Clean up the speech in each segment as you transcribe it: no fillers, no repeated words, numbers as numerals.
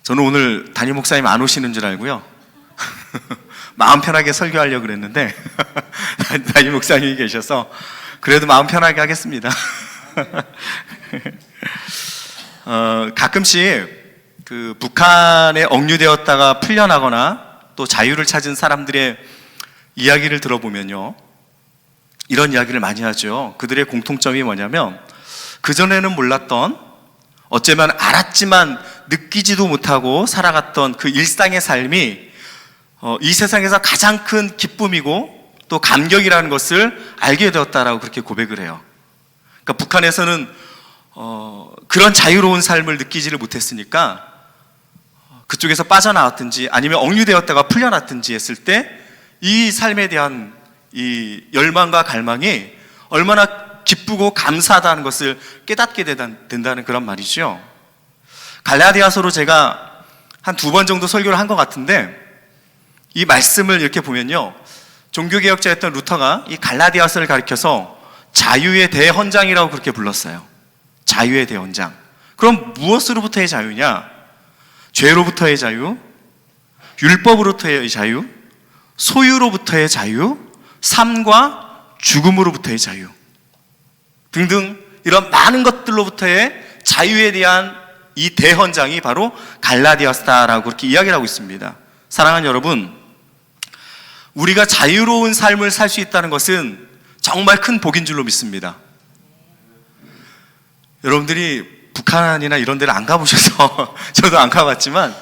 저는 오늘 담임 목사님 안 오시는 줄 알고요. 마음 편하게 설교하려고 그랬는데 담임 목사님이 계셔서 그래도 마음 편하게 하겠습니다. 가끔씩 그 북한에 억류되었다가 풀려나거나 또 자유를 찾은 사람들의 이야기를 들어보면요, 이런 이야기를 많이 하죠. 그들의 공통점이 뭐냐면 그전에는 몰랐던, 어쩌면 알았지만 느끼지도 못하고 살아갔던 그 일상의 삶이 이 세상에서 가장 큰 기쁨이고 또 감격이라는 것을 알게 되었다라고 그렇게 고백을 해요. 그러니까 북한에서는 그런 자유로운 삶을 느끼지를 못했으니까 그쪽에서 빠져나왔든지 아니면 억류되었다가 풀려났든지 했을 때 이 삶에 대한 이 열망과 갈망이 얼마나 기쁘고 감사하다는 것을 깨닫게 된다는 그런 말이죠. 갈라디아서로 제가 한 2번 정도 설교를 한 것 같은데, 이 말씀을 이렇게 보면요, 종교개혁자였던 루터가 이 갈라디아서를 가리켜서 자유의 대헌장이라고 그렇게 불렀어요. 자유의 대헌장. 그럼 무엇으로부터의 자유냐? 죄로부터의 자유, 율법으로부터의 자유, 소유로부터의 자유, 삶과 죽음으로부터의 자유 등등 이런 많은 것들로부터의 자유에 대한 이 대헌장이 바로 갈라디아서다라고 그렇게 이야기를 하고 있습니다. 사랑하는 여러분, 우리가 자유로운 삶을 살 수 있다는 것은 정말 큰 복인 줄로 믿습니다. 여러분들이 북한이나 이런 데를 안 가보셔서 저도 안 가봤지만,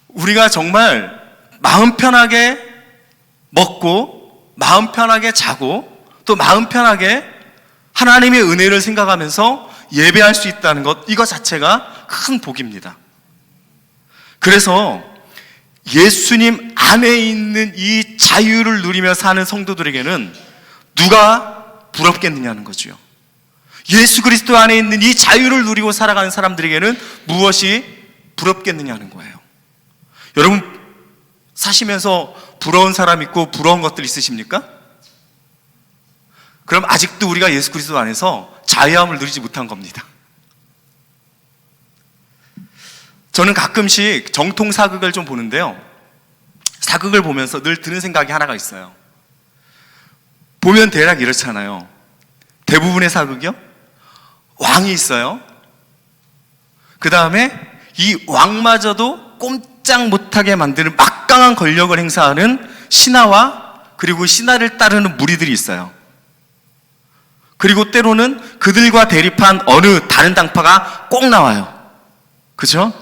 우리가 정말 마음 편하게 먹고 마음 편하게 자고 또 마음 편하게 하나님의 은혜를 생각하면서 예배할 수 있다는 것, 이거 자체가 큰 복입니다. 그래서 예수님 안에 있는 이 자유를 누리며 사는 성도들에게는 누가 부럽겠느냐는 거죠. 예수 그리스도 안에 있는 이 자유를 누리고 살아가는 사람들에게는 무엇이 부럽겠느냐는 거예요. 여러분, 사시면서 부러운 사람 있고 부러운 것들 있으십니까? 그럼 아직도 우리가 예수 그리스도 안에서 자유함을 누리지 못한 겁니다. 저는 가끔씩 정통 사극을 좀 보는데요, 사극을 보면서 늘 드는 생각이 하나가 있어요. 보면 대략 이렇잖아요. 대부분의 사극이요, 왕이 있어요. 그 다음에 이 왕마저도 꼼짝 못하게 만드는 막강한 권력을 행사하는 신하와 그리고 신하를 따르는 무리들이 있어요. 그리고 때로는 그들과 대립한 어느 다른 당파가 꼭 나와요. 그죠?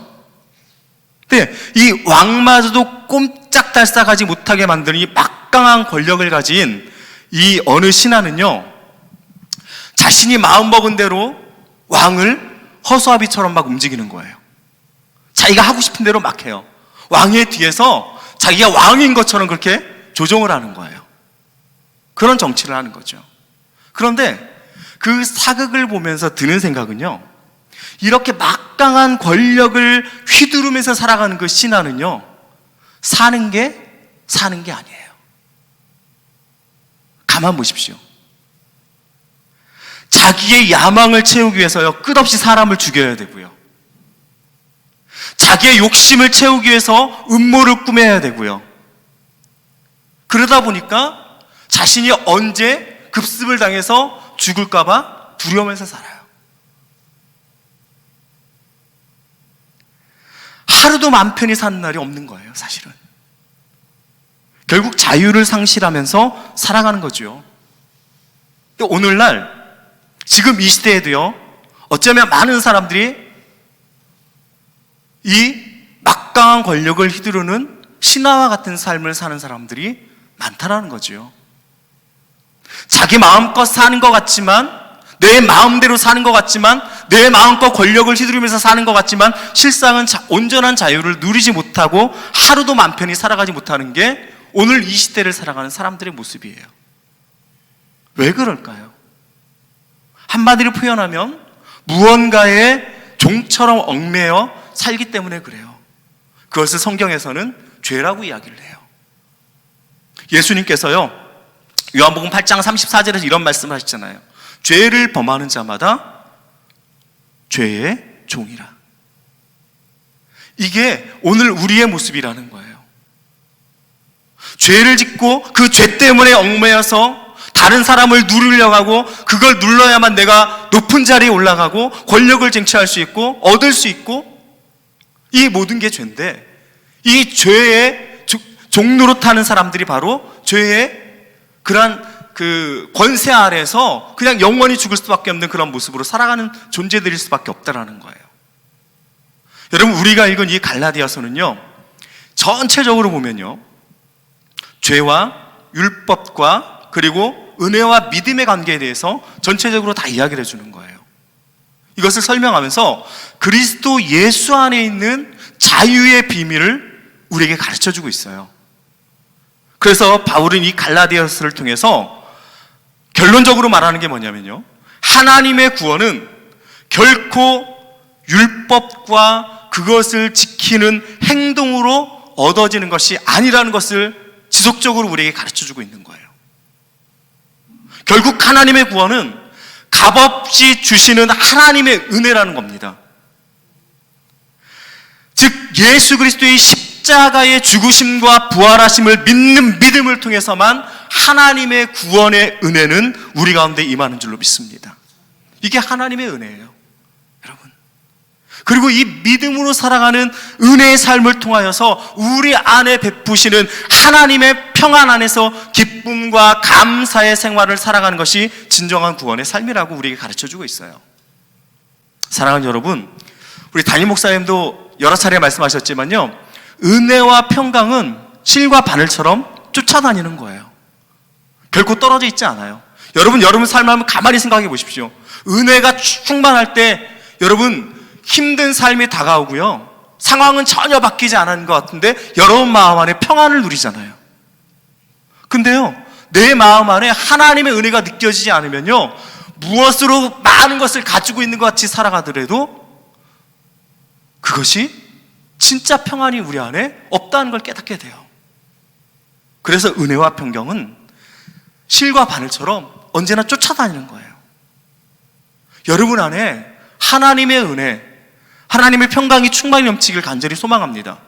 근데 이 왕마저도 꼼짝달싹하지 못하게 만드는 이 막강한 권력을 가진 이 어느 신하는요, 자신이 마음먹은 대로 왕을 허수아비처럼 막 움직이는 거예요. 자기가 하고 싶은 대로 막 해요. 왕의 뒤에서 자기가 왕인 것처럼 그렇게 조종을 하는 거예요. 그런 정치를 하는 거죠. 그런데 그 사극을 보면서 드는 생각은요, 이렇게 막강한 권력을 휘두르면서 살아가는 그 신하는요, 사는 게 아니에요. 가만 보십시오. 자기의 야망을 채우기 위해서요, 끝없이 사람을 죽여야 되고요, 자기의 욕심을 채우기 위해서 음모를 꾸며야 되고요, 그러다 보니까 자신이 언제 급습을 당해서 죽을까봐 두려우면서 살아요. 하루도 맘 편히 사는 날이 없는 거예요, 사실은. 결국 자유를 상실하면서 살아가는 거죠. 오늘날 지금 이 시대에도요, 어쩌면 많은 사람들이 이 막강한 권력을 휘두르는 신하와 같은 삶을 사는 사람들이 많다라는 거죠. 자기 마음껏 사는 것 같지만, 내 마음대로 사는 것 같지만, 내 마음껏 권력을 휘두르면서 사는 것 같지만 실상은 온전한 자유를 누리지 못하고 하루도 맘 편히 살아가지 못하는 게 오늘 이 시대를 살아가는 사람들의 모습이에요. 왜 그럴까요? 한마디로 표현하면 무언가의 종처럼 얽매여 살기 때문에 그래요. 그것을 성경에서는 죄라고 이야기를 해요. 예수님께서요, 요한복음 8장 34절에서 이런 말씀을 하시잖아요. 죄를 범하는 자마다 죄의 종이라. 이게 오늘 우리의 모습이라는 거예요. 죄를 짓고 그 죄 때문에 얽매여서 다른 사람을 누르려고 하고 그걸 눌러야만 내가 높은 자리에 올라가고 권력을 쟁취할 수 있고 얻을 수 있고, 이 모든 게 죄인데, 이 죄의 종로로 타는 사람들이 바로 죄의 그러한 그 권세 아래에서 그냥 영원히 죽을 수밖에 없는 그런 모습으로 살아가는 존재들일 수밖에 없다라는 거예요. 여러분, 우리가 읽은 이 갈라디아서는요, 전체적으로 보면요, 죄와 율법과 그리고 은혜와 믿음의 관계에 대해서 전체적으로 다 이야기를 해주는 거예요. 이것을 설명하면서 그리스도 예수 안에 있는 자유의 비밀을 우리에게 가르쳐주고 있어요. 그래서 바울은 이 갈라디아서를 통해서 결론적으로 말하는 게 뭐냐면요, 하나님의 구원은 결코 율법과 그것을 지키는 행동으로 얻어지는 것이 아니라는 것을 지속적으로 우리에게 가르쳐주고 있는 거예요. 결국 하나님의 구원은 값없이 주시는 하나님의 은혜라는 겁니다. 즉 예수 그리스도의 십자가의 죽으심과 부활하심을 믿는 믿음을 통해서만 하나님의 구원의 은혜는 우리 가운데 임하는 줄로 믿습니다. 이게 하나님의 은혜예요, 여러분. 그리고 이 믿음으로 살아가는 은혜의 삶을 통하여서 우리 안에 베푸시는 하나님의 평안 안에서 기쁨과 감사의 생활을 살아가는 것이 진정한 구원의 삶이라고 우리에게 가르쳐주고 있어요. 사랑하는 여러분, 우리 담임 목사님도 여러 차례 말씀하셨지만요, 은혜와 평강은 실과 바늘처럼 쫓아다니는 거예요. 결코 떨어져 있지 않아요. 여러분 삶을 한번 가만히 생각해 보십시오. 은혜가 충만할 때 여러분 힘든 삶이 다가오고요, 상황은 전혀 바뀌지 않은 것 같은데 여러분 마음 안에 평안을 누리잖아요. 근데요, 내 마음 안에 하나님의 은혜가 느껴지지 않으면요, 무엇으로 많은 것을 가지고 있는 것 같이 살아가더라도 그것이 진짜 평안이 우리 안에 없다는 걸 깨닫게 돼요. 그래서 은혜와 평강은 실과 바늘처럼 언제나 쫓아다니는 거예요. 여러분 안에 하나님의 은혜, 하나님의 평강이 충만히 넘치길 간절히 소망합니다.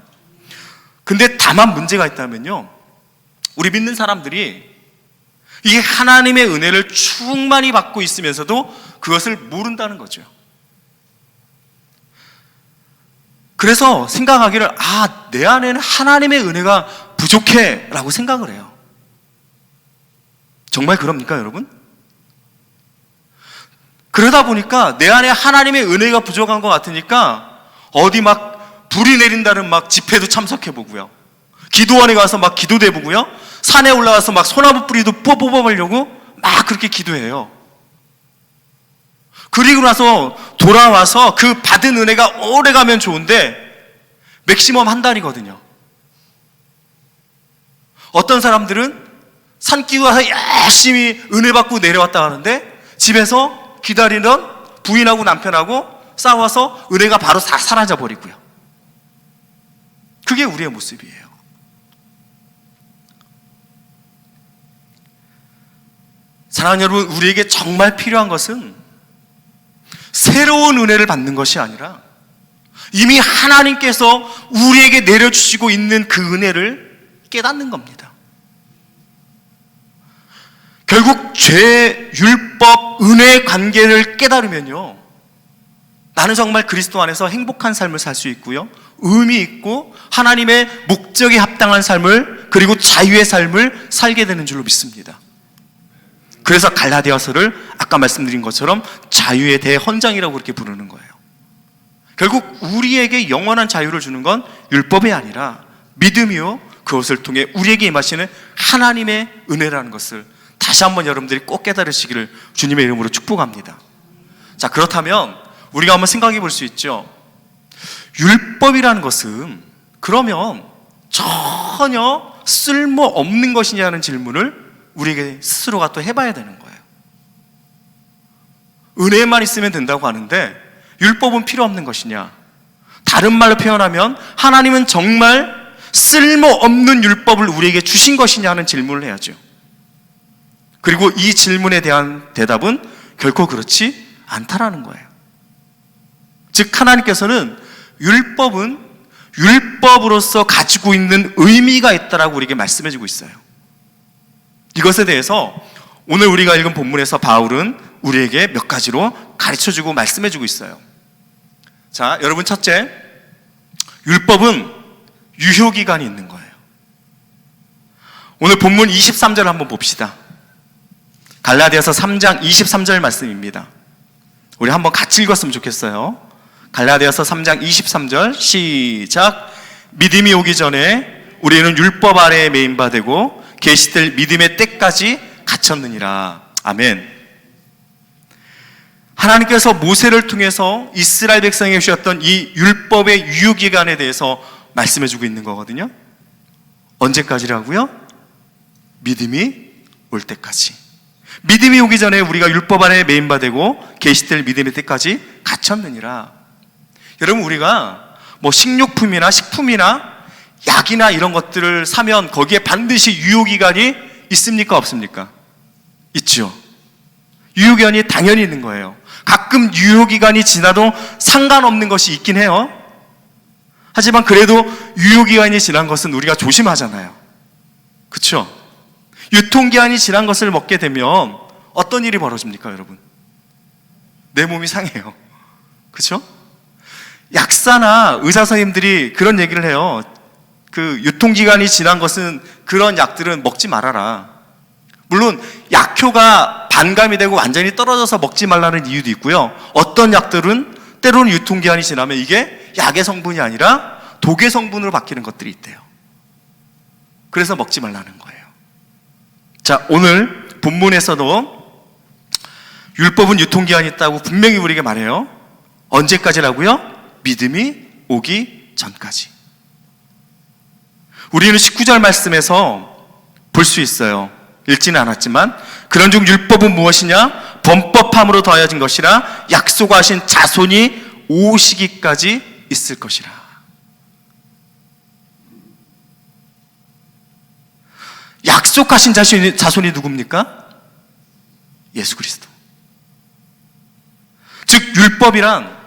근데 다만 문제가 있다면요, 우리 믿는 사람들이 이게 하나님의 은혜를 충만히 받고 있으면서도 그것을 모른다는 거죠. 그래서 생각하기를, 내 안에는 하나님의 은혜가 부족해 라고 생각을 해요. 정말 그럽니까, 여러분? 그러다 보니까 내 안에 하나님의 은혜가 부족한 것 같으니까 어디 막 불이 내린다는 막 집회도 참석해보고요, 기도원에 가서 막 기도도 해보고요, 산에 올라가서 막 소나무 뿌리도 뽑아보려고 막 그렇게 기도해요. 그리고 나서 돌아와서 그 받은 은혜가 오래 가면 좋은데 맥시멈 한 달이거든요. 어떤 사람들은 산기고 가서 열심히 은혜 받고 내려왔다 하는데 집에서 기다리던 부인하고 남편하고 싸워서 은혜가 바로 다 사라져 버리고요. 그게 우리의 모습이에요. 사랑하는 여러분, 우리에게 정말 필요한 것은 새로운 은혜를 받는 것이 아니라 이미 하나님께서 우리에게 내려주시고 있는 그 은혜를 깨닫는 겁니다. 결국 죄, 율법, 은혜의 관계를 깨달으면요, 나는 정말 그리스도 안에서 행복한 삶을 살 수 있고요, 의미 있고 하나님의 목적에 합당한 삶을, 그리고 자유의 삶을 살게 되는 줄로 믿습니다. 그래서 갈라디아서를 아까 말씀드린 것처럼 자유의 대헌장이라고 그렇게 부르는 거예요. 결국 우리에게 영원한 자유를 주는 건 율법이 아니라 믿음이요, 그것을 통해 우리에게 임하시는 하나님의 은혜라는 것을 다시 한번 여러분들이 꼭 깨달으시기를 주님의 이름으로 축복합니다. 자, 그렇다면 우리가 한번 생각해 볼 수 있죠. 율법이라는 것은 그러면 전혀 쓸모없는 것이냐는 질문을 우리에게 스스로가 또 해봐야 되는 거예요. 은혜만 있으면 된다고 하는데 율법은 필요 없는 것이냐? 다른 말로 표현하면 하나님은 정말 쓸모없는 율법을 우리에게 주신 것이냐 하는 질문을 해야죠. 그리고 이 질문에 대한 대답은 결코 그렇지 않다라는 거예요. 즉 하나님께서는 율법은 율법으로서 가지고 있는 의미가 있다라고 우리에게 말씀해주고 있어요. 이것에 대해서 오늘 우리가 읽은 본문에서 바울은 우리에게 몇 가지로 가르쳐주고 말씀해주고 있어요. 자, 여러분, 첫째, 율법은 유효기간이 있는 거예요. 오늘 본문 23절 한번 봅시다. 갈라디아서 3장 23절 말씀입니다. 우리 한번 같이 읽었으면 좋겠어요. 갈라디아서 3장 23절 시작. 믿음이 오기 전에 우리는 율법 아래에 매인 바 되고 계시될 믿음의 때까지 갇혔느니라. 아멘. 하나님께서 모세를 통해서 이스라엘 백성에게 주셨던 이 율법의 유효기간에 대해서 말씀해주고 있는 거거든요. 언제까지라고요? 믿음이 올 때까지. 믿음이 오기 전에 우리가 율법 안에 매인 바 되고 계시될 믿음의 때까지 갇혔느니라. 여러분, 우리가 뭐 식료품이나 식품이나 약이나 이런 것들을 사면 거기에 반드시 유효기간이 있습니까? 없습니까? 있죠. 유효기간이 당연히 있는 거예요. 가끔 유효기간이 지나도 상관없는 것이 있긴 해요. 하지만 그래도 유효기간이 지난 것은 우리가 조심하잖아요. 그렇죠? 유통기한이 지난 것을 먹게 되면 어떤 일이 벌어집니까, 여러분? 내 몸이 상해요. 그렇죠? 약사나 의사 선생님들이 그런 얘기를 해요. 그 유통기간이 지난 것은, 그런 약들은 먹지 말아라. 물론 약효가 반감이 되고 완전히 떨어져서 먹지 말라는 이유도 있고요. 어떤 약들은 때로는 유통기한이 지나면 이게 약의 성분이 아니라 독의 성분으로 바뀌는 것들이 있대요. 그래서 먹지 말라는 거예요. 자, 오늘 본문에서도 율법은 유통기한이 있다고 분명히 우리에게 말해요. 언제까지라고요? 믿음이 오기 전까지. 우리는 19절 말씀에서 볼 수 있어요. 읽지는 않았지만, 그런즉 율법은 무엇이냐? 범법함으로 더하여진 것이라 약속하신 자손이 오시기까지 있을 것이라. 약속하신 자손이 누굽니까? 예수 그리스도. 즉 율법이란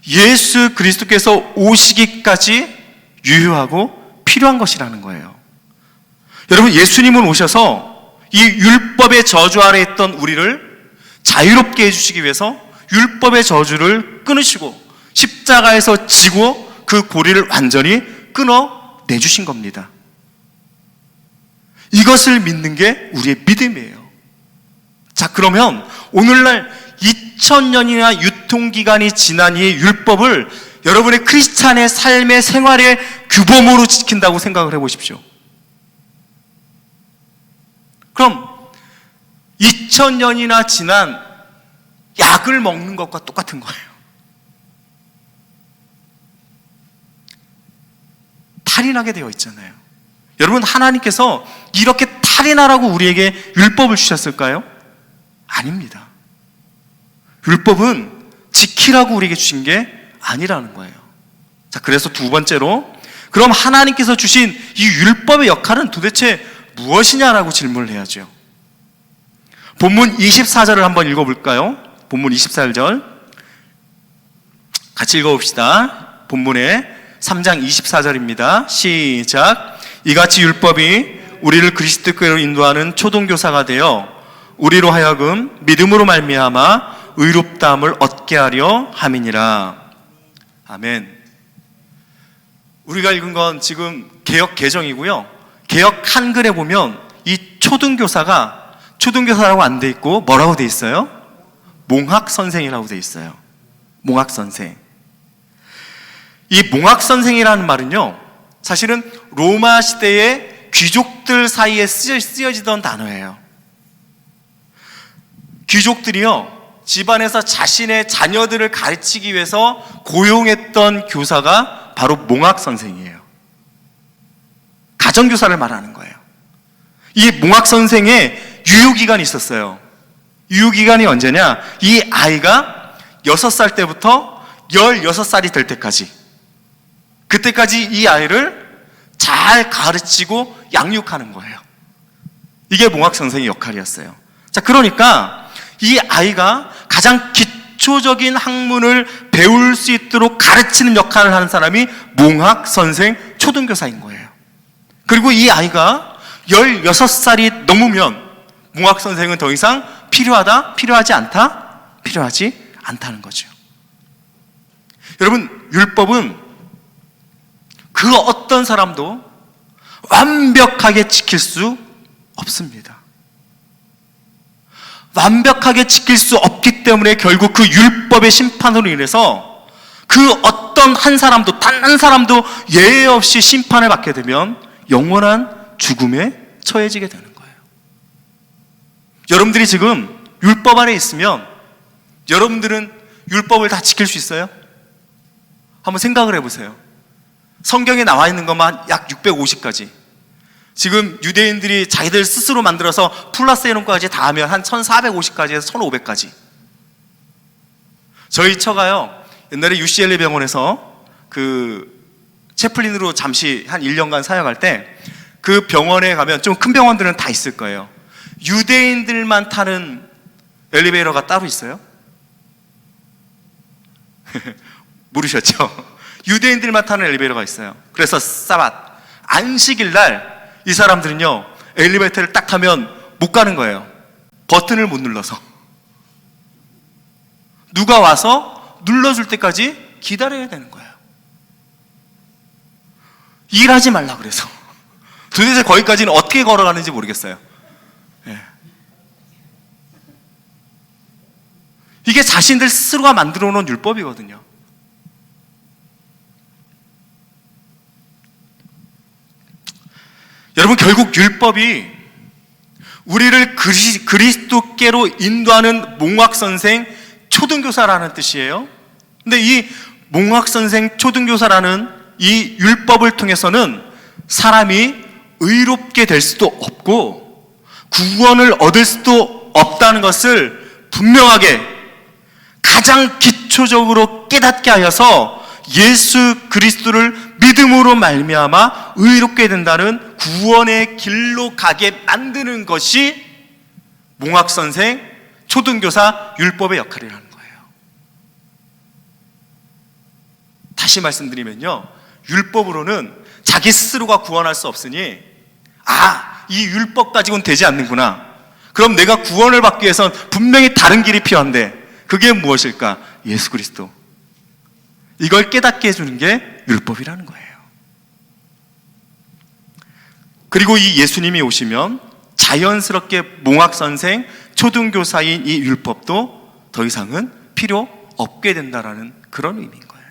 예수 그리스도께서 오시기까지 유효하고 필요한 것이라는 거예요. 여러분, 예수님은 오셔서 이 율법의 저주 아래 있던 우리를 자유롭게 해주시기 위해서 율법의 저주를 끊으시고 십자가에서 지고 그 고리를 완전히 끊어내주신 겁니다. 이것을 믿는 게 우리의 믿음이에요. 자, 그러면 오늘날 2000년이나 유통기간이 지난 이 율법을 여러분의 크리스찬의 삶의 생활의 규범으로 지킨다고 생각을 해보십시오. 그럼 2000년이나 지난 약을 먹는 것과 똑같은 거예요. 탈인하게 되어 있잖아요. 여러분, 하나님께서 이렇게 탈인하라고 우리에게 율법을 주셨을까요? 아닙니다. 율법은 지키라고 우리에게 주신 게 아니라는 거예요. 자, 그래서 두 번째로, 그럼 하나님께서 주신 이 율법의 역할은 도대체 무엇이냐라고 질문을 해야죠. 본문 24절을 한번 읽어볼까요? 본문 24절 같이 읽어봅시다. 본문의 3장 24절입니다. 시작. 이같이 율법이 우리를 그리스도께로 인도하는 초등교사가 되어 우리로 하여금 믿음으로 말미암아 의롭다함을 얻게 하려 함이니라. 아멘. 우리가 읽은 건 지금 개역 개정이고요. 개역 한글에 보면 이 초등교사라고 안 돼 있고 뭐라고 돼 있어요? 몽학선생이라고 돼 있어요. 몽학선생. 이 몽학선생이라는 말은요, 사실은 로마 시대의 귀족들 사이에 쓰여지던 단어예요. 귀족들이요, 집안에서 자신의 자녀들을 가르치기 위해서 고용했던 교사가 바로 몽학선생이에요. 가정교사를 말하는 거예요. 이 몽학선생의 유효기간이 있었어요. 유효기간이 언제냐? 이 아이가 6살 때부터 16살이 될 때까지, 그때까지 이 아이를 잘 가르치고 양육하는 거예요. 이게 몽학선생의 역할이었어요. 자, 그러니까 이 아이가 가장 기초적인 학문을 배울 수 있도록 가르치는 역할을 하는 사람이 몽학 선생 초등교사인 거예요. 그리고 이 아이가 16살이 넘으면 몽학 선생은 더 이상 필요하다? 필요하지 않다? 필요하지 않다는 거죠. 여러분, 율법은 그 어떤 사람도 완벽하게 지킬 수 없습니다. 완벽하게 지킬 수 없기 때문에 결국 그 율법의 심판으로 인해서 그 어떤 한 사람도, 단 한 사람도 예외 없이 심판을 받게 되면 영원한 죽음에 처해지게 되는 거예요. 여러분들이 지금 율법 아래 있으면 여러분들은 율법을 다 지킬 수 있어요? 한번 생각을 해보세요. 성경에 나와 있는 것만 약 650가지. 지금 유대인들이 자기들 스스로 만들어서 플러스 해놓은까지 다 하면 한 1450가지에서 1500가지. 저희 처가요, 옛날에 UCLA 병원에서 그 채플린으로 잠시 한 1년간 사역할 때 그 병원에 가면, 좀 큰 병원들은 다 있을 거예요, 유대인들만 타는 엘리베이터가 따로 있어요? 모르셨죠? 유대인들만 타는 엘리베이터가 있어요. 그래서 사밧, 안식일 날 이 사람들은요, 엘리베이터를 딱 타면 못 가는 거예요. 버튼을 못 눌러서. 누가 와서 눌러줄 때까지 기다려야 되는 거예요. 일하지 말라 그래서. 도대체 거기까지는 어떻게 걸어가는지 모르겠어요. 예. 이게 자신들 스스로가 만들어 놓은 율법이거든요. 여러분, 결국 율법이 우리를 그리스도께로 인도하는 몽학선생 초등교사라는 뜻이에요. 근데 이 몽학선생 초등교사라는 이 율법을 통해서는 사람이 의롭게 될 수도 없고 구원을 얻을 수도 없다는 것을 분명하게 가장 기초적으로 깨닫게 하여서 예수 그리스도를 믿음으로 말미암아 의롭게 된다는 구원의 길로 가게 만드는 것이 몽학선생 초등교사 율법의 역할이라는 거예요. 다시 말씀드리면요, 율법으로는 자기 스스로가 구원할 수 없으니, 이 율법 가지고는 되지 않는구나. 그럼 내가 구원을 받기 위해서는 분명히 다른 길이 필요한데, 그게 무엇일까? 예수 그리스도. 이걸 깨닫게 해주는 게 율법이라는 거예요. 그리고 이 예수님이 오시면 자연스럽게 몽학선생 초등교사인 이 율법도 더 이상은 필요 없게 된다라는 그런 의미인 거예요.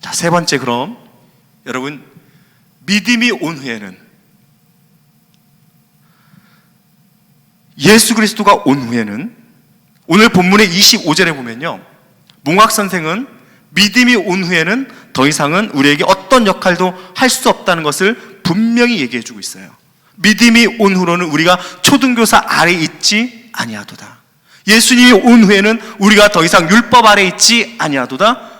자, 세 번째, 그럼 여러분, 믿음이 온 후에는, 예수 그리스도가 온 후에는, 오늘 본문의 25절에 보면요, 몽학선생은 믿음이 온 후에는 더 이상은 우리에게 어떤 역할도 할 수 없다는 것을 분명히 얘기해 주고 있어요. 믿음이 온 후로는 우리가 초등교사 아래 있지 아니하도다. 예수님이 온 후에는 우리가 더 이상 율법 아래 있지 아니하도다.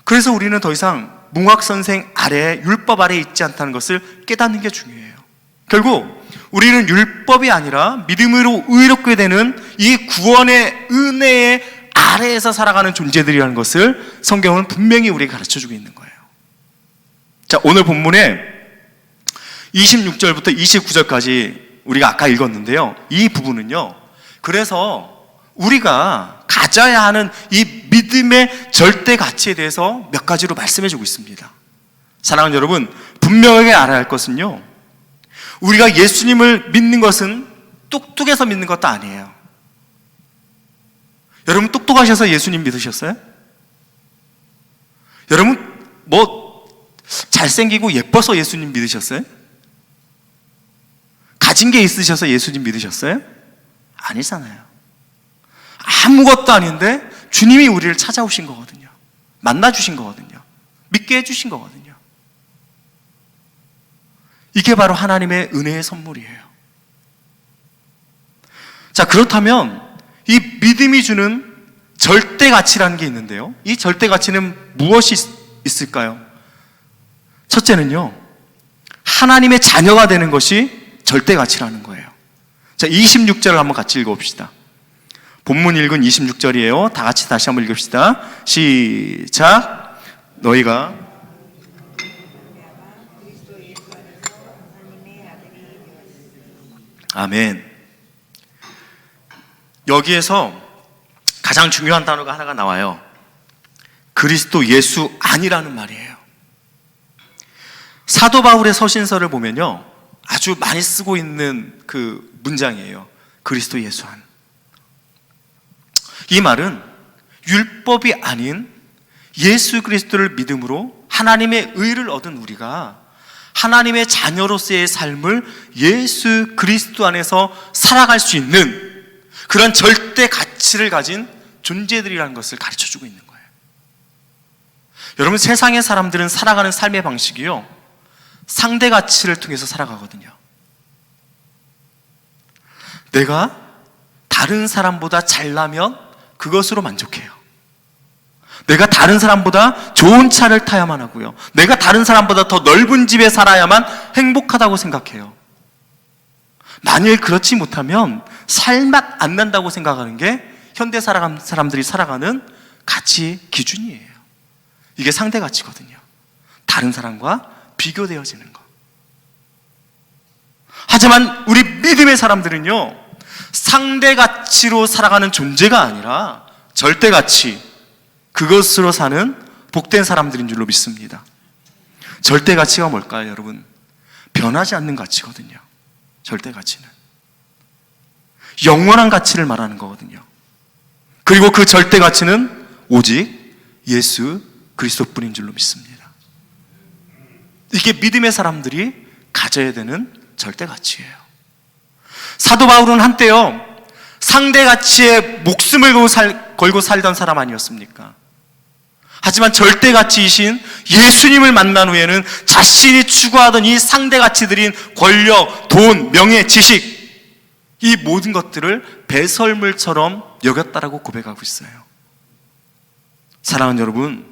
그래서 우리는 더 이상 몽학선생 아래, 율법 아래 있지 않다는 것을 깨닫는 게 중요해요. 결국 우리는 율법이 아니라 믿음으로 의롭게 되는 이 구원의 은혜의 아래에서 살아가는 존재들이라는 것을 성경은 분명히 우리에게 가르쳐주고 있는 거예요. 자, 오늘 본문에 26절부터 29절까지 우리가 아까 읽었는데요, 이 부분은요, 그래서 우리가 가져야 하는 이 믿음의 절대 가치에 대해서 몇 가지로 말씀해 주고 있습니다. 사랑하는 여러분, 분명하게 알아야 할 것은요, 우리가 예수님을 믿는 것은 똑똑해서 믿는 것도 아니에요. 여러분, 똑똑하셔서 예수님 믿으셨어요? 여러분, 잘생기고 예뻐서 예수님 믿으셨어요? 가진 게 있으셔서 예수님 믿으셨어요? 아니잖아요. 아무것도 아닌데 주님이 우리를 찾아오신 거거든요. 만나주신 거거든요. 믿게 해주신 거거든요. 이게 바로 하나님의 은혜의 선물이에요. 자, 그렇다면 이 믿음이 주는 절대 가치라는 게 있는데요, 이 절대 가치는 무엇이 있을까요? 첫째는요, 하나님의 자녀가 되는 것이 절대 가치라는 거예요. 자, 26절을 한번 같이 읽어봅시다. 본문 읽은 26절이에요. 다 같이 다시 한번 읽읍시다. 시작. 너희가 아멘. 여기에서 가장 중요한 단어가 하나가 나와요. 그리스도 예수 아니라는 말이에요. 사도 바울의 서신서를 보면요, 아주 많이 쓰고 있는 그 문장이에요. 그리스도 예수 안. 이 말은 율법이 아닌 예수 그리스도를 믿음으로 하나님의 의를 얻은 우리가 하나님의 자녀로서의 삶을 예수 그리스도 안에서 살아갈 수 있는 그런 절대 가치를 가진 존재들이라는 것을 가르쳐주고 있는 거예요. 여러분, 세상의 사람들은 살아가는 삶의 방식이요, 상대 가치를 통해서 살아가거든요. 내가 다른 사람보다 잘나면 그것으로 만족해요. 내가 다른 사람보다 좋은 차를 타야만 하고요, 내가 다른 사람보다 더 넓은 집에 살아야만 행복하다고 생각해요. 만일 그렇지 못하면 살맛 안 난다고 생각하는 게 현대 사람들이 살아가는 가치 기준이에요. 이게 상대 가치거든요. 다른 사람과 비교되어지는 거. 하지만 우리 믿음의 사람들은요, 상대 가치로 살아가는 존재가 아니라 절대 가치, 그것으로 사는 복된 사람들인 줄로 믿습니다. 절대 가치가 뭘까요, 여러분? 변하지 않는 가치거든요. 절대 가치는 영원한 가치를 말하는 거거든요. 그리고 그 절대 가치는 오직 예수 그리스도뿐인 줄로 믿습니다. 이게 믿음의 사람들이 가져야 되는 절대 가치예요. 사도 바울은 한때요, 상대 가치에 목숨을 걸고 살던 사람 아니었습니까? 하지만 절대 가치이신 예수님을 만난 후에는 자신이 추구하던 이 상대 가치들인 권력, 돈, 명예, 지식, 이 모든 것들을 배설물처럼 여겼다라고 고백하고 있어요. 사랑하는 여러분,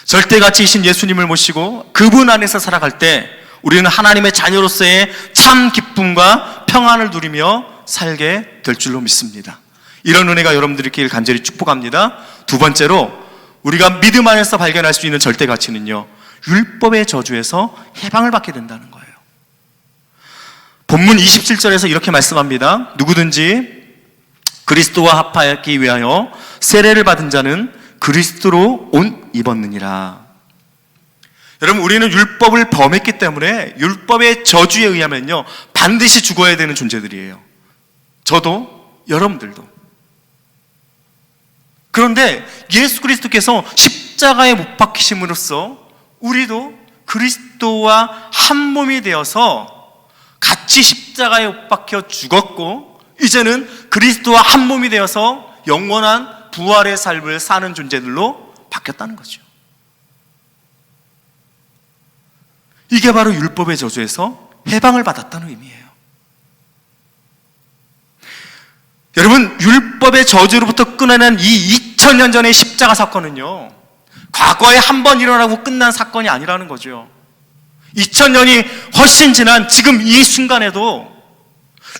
절대 가치이신 예수님을 모시고 그분 안에서 살아갈 때 우리는 하나님의 자녀로서의 참 기쁨과 평안을 누리며 살게 될 줄로 믿습니다. 이런 은혜가 여러분들이 있기를 간절히 축복합니다. 두 번째로, 우리가 믿음 안에서 발견할 수 있는 절대 가치는요, 율법의 저주에서 해방을 받게 된다는 거예요. 본문 27절에서 이렇게 말씀합니다. 누구든지 그리스도와 합하기 위하여 세례를 받은 자는 그리스도로 옷 입었느니라. 여러분, 우리는 율법을 범했기 때문에 율법의 저주에 의하면요, 반드시 죽어야 되는 존재들이에요. 저도, 여러분들도. 그런데 예수 그리스도께서 십자가에 못 박히심으로써 우리도 그리스도와 한 몸이 되어서 같이 십자가에 못 박혀 죽었고, 이제는 그리스도와 한 몸이 되어서 영원한 부활의 삶을 사는 존재들로 바뀌었다는 거죠. 이게 바로 율법의 저주에서 해방을 받았다는 의미예요. 여러분, 율법의 저주로부터 끊어낸 이 2000년 전의 십자가 사건은요, 과거에 한 번 일어나고 끝난 사건이 아니라는 거죠. 2000년이 훨씬 지난 지금 이 순간에도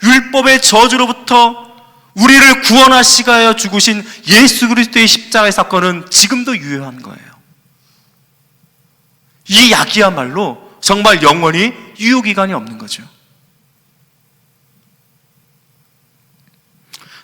율법의 저주로부터 우리를 구원하시기 위하여 죽으신 예수 그리스도의 십자가의 사건은 지금도 유효한 거예요. 이 약이야말로 정말 영원히 유효기간이 없는 거죠.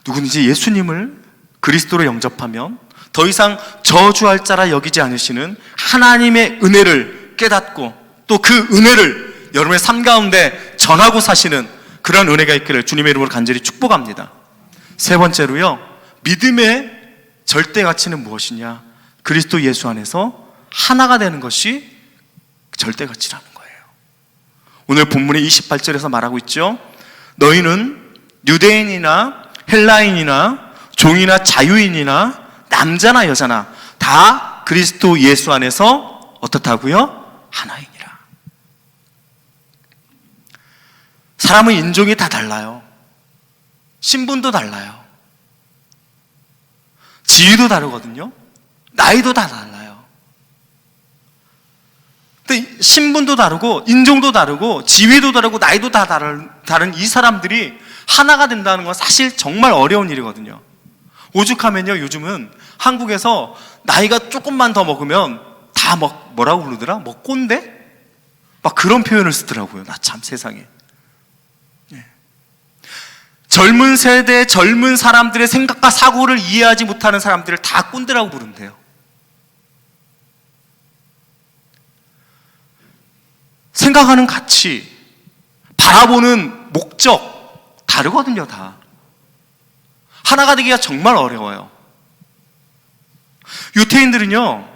누구든지 예수님을 그리스도로 영접하면 더 이상 저주할 자라 여기지 않으시는 하나님의 은혜를 깨닫고 또 그 은혜를 여러분의 삶 가운데 전하고 사시는 그런 은혜가 있기를 주님의 이름으로 간절히 축복합니다. 세 번째로요, 믿음의 절대 가치는 무엇이냐? 그리스도 예수 안에서 하나가 되는 것이 절대 가치라는 거예요. 오늘 본문의 28절에서 말하고 있죠. 너희는 유대인이나 헬라인이나 종이나 자유인이나 남자나 여자나 다 그리스도 예수 안에서 어떻다고요? 하나이니라. 사람은 인종이 다 달라요. 신분도 달라요. 지위도 다르거든요. 나이도 다 달라요. 근데 신분도 다르고 인종도 다르고 지위도 다르고 나이도 다 다른 이 사람들이 하나가 된다는 건 사실 정말 어려운 일이거든요. 오죽하면요, 요즘은 한국에서 나이가 조금만 더 먹으면 다 뭐라고 부르더라? 꼰대? 막 그런 표현을 쓰더라고요. 나 참 세상에. 예. 젊은 세대, 젊은 사람들의 생각과 사고를 이해하지 못하는 사람들을 다 꼰대라고 부른대요. 생각하는 가치, 바라보는 목적 다르거든요, 다. 하나가 되기가 정말 어려워요. 유태인들은요,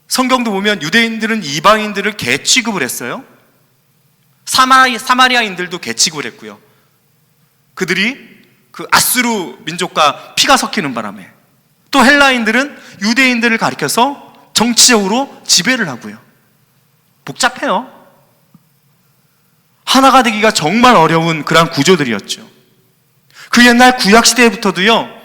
성경도 보면 유대인들은 이방인들을 개 취급을 했어요. 사마리아인들도 개 취급을 했고요. 그들이 그 아수르 민족과 피가 섞이는 바람에, 또 헬라인들은 유대인들을 가리켜서 정치적으로 지배를 하고요. 복잡해요. 하나가 되기가 정말 어려운 그런 구조들이었죠. 그 옛날 구약시대부터도요,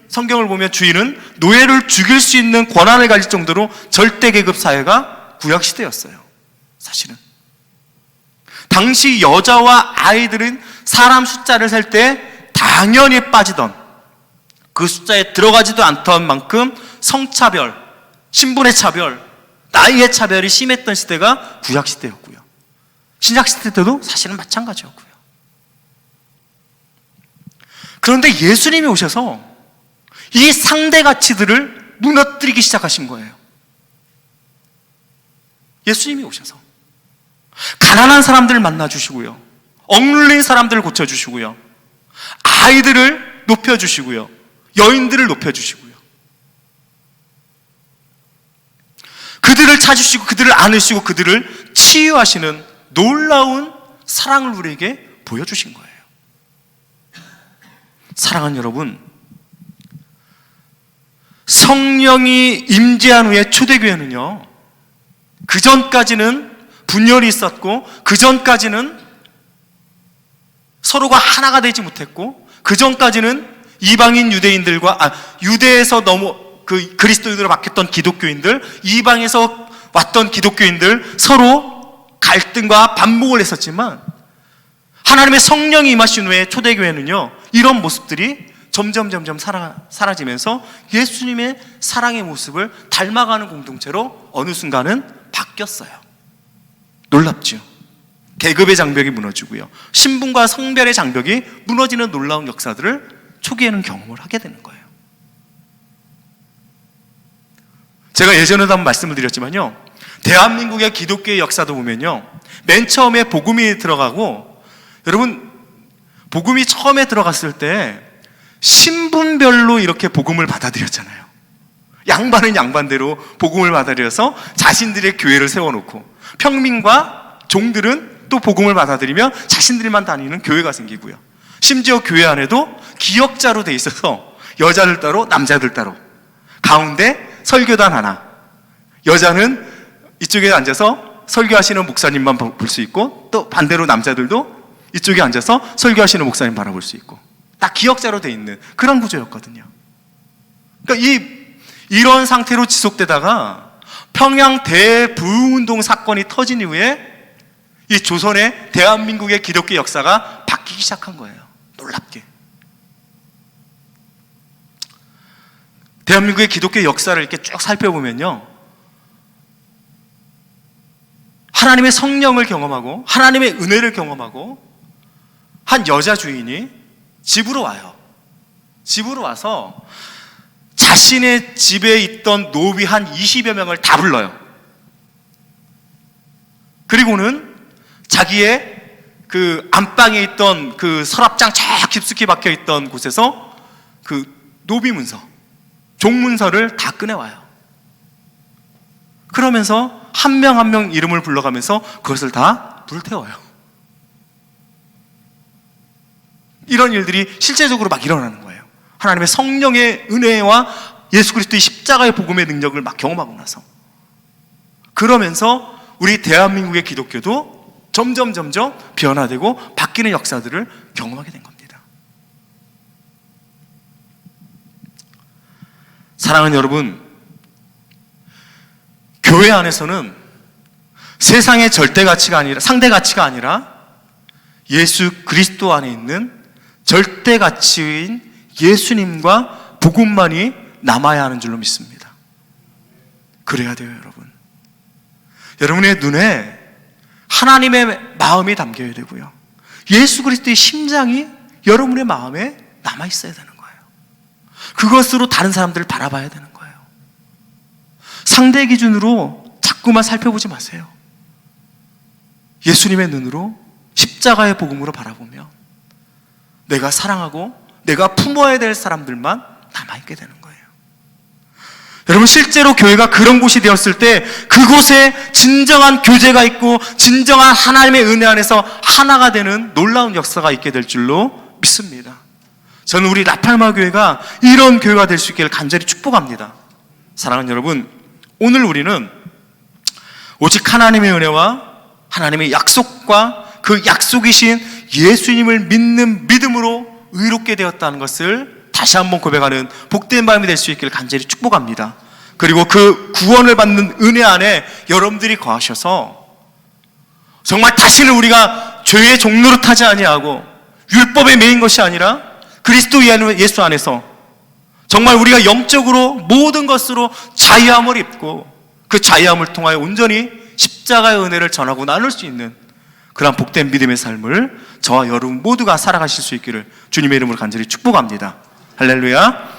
성경을 보면 주인은 노예를 죽일 수 있는 권한을 가질 정도로 절대계급 사회가 구약시대였어요. 사실은 당시 여자와 아이들은 사람 숫자를 셀 때 당연히 빠지던, 그 숫자에 들어가지도 않던 만큼 성차별, 신분의 차별, 나이의 차별이 심했던 시대가 구약시대였고요. 신약시대 때도 사실은 마찬가지였고요. 그런데 예수님이 오셔서 이 상대 가치들을 무너뜨리기 시작하신 거예요. 예수님이 오셔서 가난한 사람들을 만나주시고요, 억눌린 사람들을 고쳐주시고요, 아이들을 높여주시고요, 여인들을 높여주시고요, 그들을 찾으시고 그들을 안으시고 그들을 치유하시는 놀라운 사랑을 우리에게 보여주신 거예요. 사랑하는 여러분, 성령이 임재한 후에 초대교회는요, 그 전까지는 분열이 있었고, 그 전까지는 서로가 하나가 되지 못했고, 그 전까지는 이방인 유대인들과 유대에서 그리스도인으로 바뀌었던 기독교인들, 이방에서 왔던 기독교인들 서로 갈등과 반목을 했었지만, 하나님의 성령이 임하신 후에 초대교회는요, 이런 모습들이 점점 사라지면서 예수님의 사랑의 모습을 닮아가는 공동체로 어느 순간은 바뀌었어요. 놀랍죠? 계급의 장벽이 무너지고요, 신분과 성별의 장벽이 무너지는 놀라운 역사들을 초기에는 경험을 하게 되는 거예요. 제가 예전에도 한번 말씀을 드렸지만요, 대한민국의 기독교의 역사도 보면요, 맨 처음에 복음이 들어가고, 여러분, 복음이 처음에 들어갔을 때 신분별로 이렇게 복음을 받아들였잖아요. 양반은 양반대로 복음을 받아들여서 자신들의 교회를 세워놓고, 평민과 종들은 또 복음을 받아들이며 자신들만 다니는 교회가 생기고요, 심지어 교회 안에도 기역자로 돼 있어서 여자들 따로 남자들 따로, 가운데 설교단 하나, 여자는 이쪽에 앉아서 설교하시는 목사님만 볼 수 있고, 또 반대로 남자들도 이쪽에 앉아서 설교하시는 목사님 바라볼 수 있고, 딱 기역자로 돼 있는 그런 구조였거든요. 그러니까 이런 상태로 지속되다가 평양 대부흥운동 사건이 터진 이후에 이 조선의 대한민국의 기독교 역사가 바뀌기 시작한 거예요. 놀랍게. 대한민국의 기독교 역사를 이렇게 쭉 살펴보면요, 하나님의 성령을 경험하고 하나님의 은혜를 경험하고 한 여자 주인이 집으로 와요. 집으로 와서 자신의 집에 있던 노비 한 20여 명을 다 불러요. 그리고는 자기의 그 안방에 있던 그 서랍장 저 깊숙이 박혀 있던 곳에서 그 노비 문서, 종문서를 다 꺼내와요. 그러면서 한 명 한 명 이름을 불러가면서 그것을 다 불태워요. 이런 일들이 실제적으로 막 일어나는 거예요. 하나님의 성령의 은혜와 예수 그리스도의 십자가의 복음의 능력을 막 경험하고 나서, 그러면서 우리 대한민국의 기독교도 점점 변화되고 바뀌는 역사들을 경험하게 된 겁니다. 사랑하는 여러분, 교회 안에서는 세상의 절대 가치가 아니라, 상대 가치가 아니라 예수 그리스도 안에 있는 절대 가치인 예수님과 복음만이 남아야 하는 줄로 믿습니다. 그래야 돼요, 여러분. 여러분의 눈에 하나님의 마음이 담겨야 되고요, 예수 그리스도의 심장이 여러분의 마음에 남아 있어야 되는 거예요. 그것으로 다른 사람들을 바라봐야 되는 거예요. 상대 기준으로 자꾸만 살펴보지 마세요. 예수님의 눈으로, 십자가의 복음으로 바라보면 내가 사랑하고 내가 품어야 될 사람들만 남아있게 되는 거예요. 여러분, 실제로 교회가 그런 곳이 되었을 때 그곳에 진정한 교제가 있고 진정한 하나님의 은혜 안에서 하나가 되는 놀라운 역사가 있게 될 줄로 믿습니다. 저는 우리 라팔마 교회가 이런 교회가 될 수 있기를 간절히 축복합니다. 사랑하는 여러분, 오늘 우리는 오직 하나님의 은혜와 하나님의 약속과 그 약속이신 예수님을 믿는 믿음으로 의롭게 되었다는 것을 다시 한번 고백하는 복된 마음이 될 수 있기를 간절히 축복합니다. 그리고 그 구원을 받는 은혜 안에 여러분들이 거하셔서 정말 다시는 우리가 죄의 종로로 타지 아니하고 율법에 매인 것이 아니라 그리스도 예수 안에서 정말 우리가 영적으로 모든 것으로 자유함을 입고 그 자유함을 통하여 온전히 십자가의 은혜를 전하고 나눌 수 있는 그런 복된 믿음의 삶을 저와 여러분 모두가 살아가실 수 있기를 주님의 이름으로 간절히 축복합니다. 할렐루야.